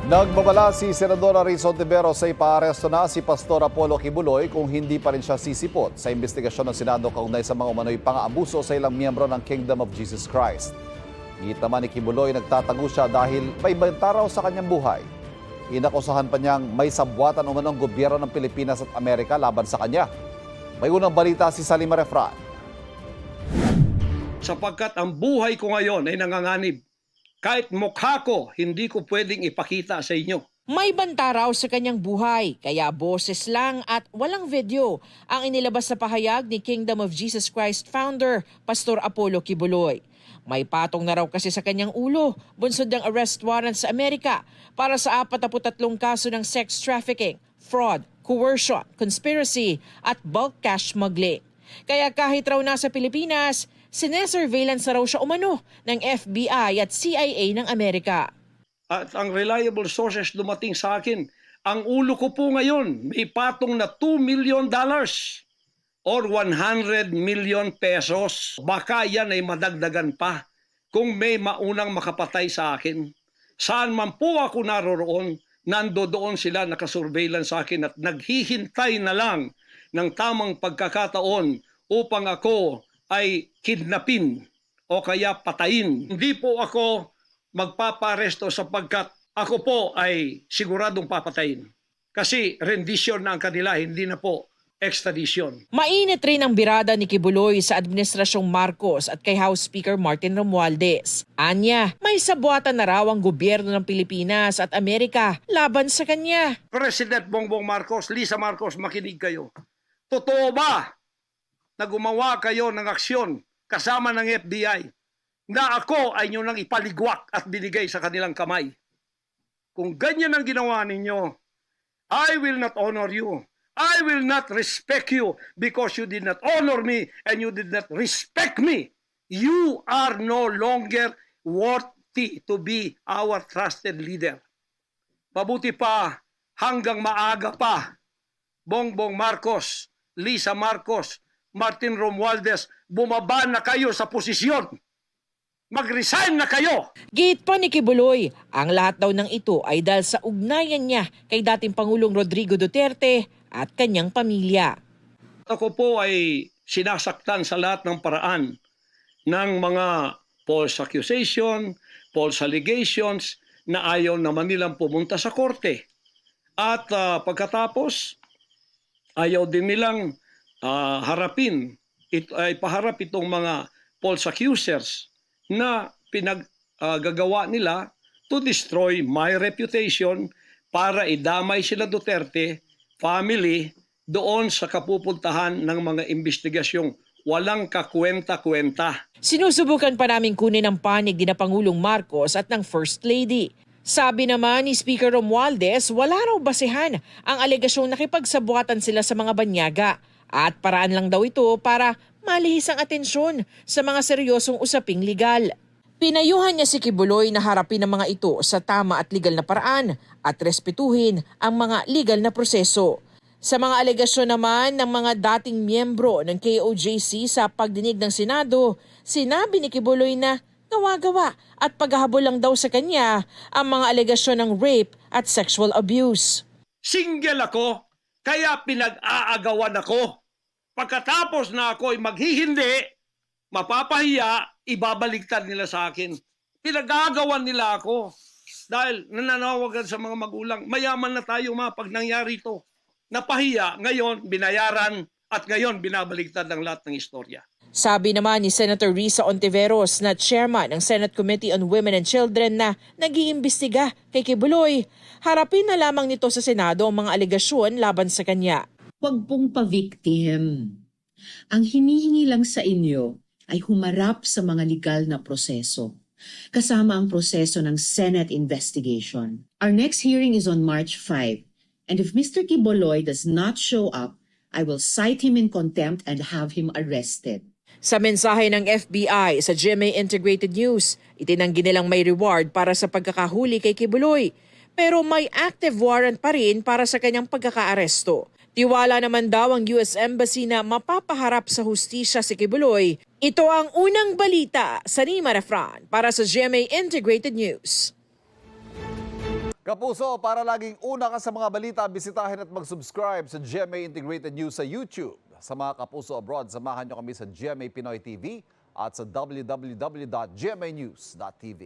Nagbabala si Senadora Risa Ontiveros sa ipaaresto na si Pastor Apollo Kibuloy kung hindi pa rin siya sisipot sa investigasyon ng Senado kaugnay sa mga umano'y pang-aabuso sa ilang miyembro ng Kingdom of Jesus Christ. Higit naman ni Kibuloy nagtatago siya dahil may banta raw sa kanyang buhay. Inakusahan pa niyang may sabwatan umanong gobyerno ng Pilipinas at Amerika laban sa kanya. May unang balita si Salima Refran. Sapagkat ang buhay ko ngayon ay nanganganib. Kahit mukha ko, hindi ko pwedeng ipakita sa inyo. May banta raw sa kanyang buhay, kaya boses lang at walang video ang inilabas sa pahayag ni Kingdom of Jesus Christ founder, Pastor Apollo Kibuloy. May patong na raw kasi sa kanyang ulo, bunsod ng arrest warrant sa Amerika para sa 43 kaso ng sex trafficking, fraud, coercion, conspiracy at bulk cash smuggling. Kaya kahit raw nasa Pilipinas, sinesurveillance na raw siya umano ng FBI at CIA ng Amerika. At ang reliable sources dumating sa akin, ang ulo ko po ngayon may patong na $2 million or 100 million pesos. Baka yan ay madagdagan pa kung may maunang makapatay sa akin. Saan man po ako naroroon, nandoon sila nakasurveillance sa akin at naghihintay na lang ng tamang pagkakataon upang ako ay kidnapin o kaya patayin. Hindi po ako magpaparesto sapagkat ako po ay siguradong papatayin. Kasi rendition na ang kanila, hindi na po extradition. Mainit rin ang birada ni Kibuloy sa Administrasyong Marcos at kay House Speaker Martin Romualdez. Anya, may sabwatan na raw ang gobyerno ng Pilipinas at Amerika laban sa kanya. President Bongbong Marcos, Lisa Marcos, makinig kayo. Totoo ba na gumawa kayo ng aksyon kasama ng FBI na ako ay nyo nang ipaligwak at binigay sa kanilang kamay? Kung ganyan ang ginawa ninyo, I will not honor you. I will not respect you because you did not honor me and you did not respect me. You are no longer worthy to be our trusted leader. Mabuti pa hanggang maaga pa, Bongbong Marcos, Lisa Marcos, Martin Romualdez, bumaba na kayo sa posisyon. Mag-resign na kayo! Gate pa ni Kibuloy, ang lahat daw ng ito ay dahil sa ugnayan niya kay dating Pangulong Rodrigo Duterte at kanyang pamilya. Ako po ay sinasaktan sa lahat ng paraan ng mga false accusation, false allegations na ayaw naman nilang pumunta sa korte. At pagkatapos, ayaw din nilang ipaharap itong mga false accusers na pinaggagawa nila to destroy my reputation para idamay sila Duterte family doon sa kapupuntahan ng mga investigasyong walang kakwenta-kwenta. Sinusubukan pa namin kunin ang panig ni na Pangulong Marcos at ng First Lady. Sabi naman ni Speaker Romualdez, wala raw basehan ang alegasyong nakipagsabuatan sila sa mga banyaga at paraan lang daw ito para malihis ang atensyon sa mga seryosong usaping legal. Pinayuhan niya si Kibuloy na harapin ang mga ito sa tama at legal na paraan at respetuhin ang mga legal na proseso. Sa mga alegasyon naman ng mga dating miyembro ng KOJC sa pagdinig ng Senado, sinabi ni Kibuloy na gawa-gawa at paghahabol lang daw sa kanya ang mga alegasyon ng rape at sexual abuse. Single ako, kaya pinag-aagawan ako. Pagkatapos na ako ay maghihindi, mapapahiya, ibabaliktad nila sa akin. Pinag-aagawan nila ako dahil nananawagan sa mga magulang, mayaman na tayo pag nangyari ito. Napahiya, ngayon binayaran at ngayon binabaliktad ang lahat ng istorya. Sabi naman ni Senator Risa Ontiveros na chairman ng Senate Committee on Women and Children na nag-iimbestiga kay Kibuloy, harapin na lamang nito sa Senado ang mga alegasyon laban sa kanya. Huwag pong pa-victim. Ang hinihingi lang sa inyo ay humarap sa mga legal na proseso, kasama ang proseso ng Senate investigation. Our next hearing is on March 5, and if Mr. Kibuloy does not show up, I will cite him in contempt and have him arrested. Sa mensahe ng FBI sa GMA Integrated News, itinanggi nilang may reward para sa pagkakahuli kay Kibuloy, pero may active warrant pa rin para sa kanyang pagkakaaresto. Tiwala naman daw ang US Embassy na mapapaharap sa hustisya si Kibuloy. Ito ang unang balita sa Salima Refran para sa GMA Integrated News. Kapuso, para laging una ka sa mga balita, bisitahin at mag-subscribe sa GMA Integrated News sa YouTube. Sa mga kapuso abroad, samahan nyo kami sa GMA Pinoy TV at sa www.gmanews.tv.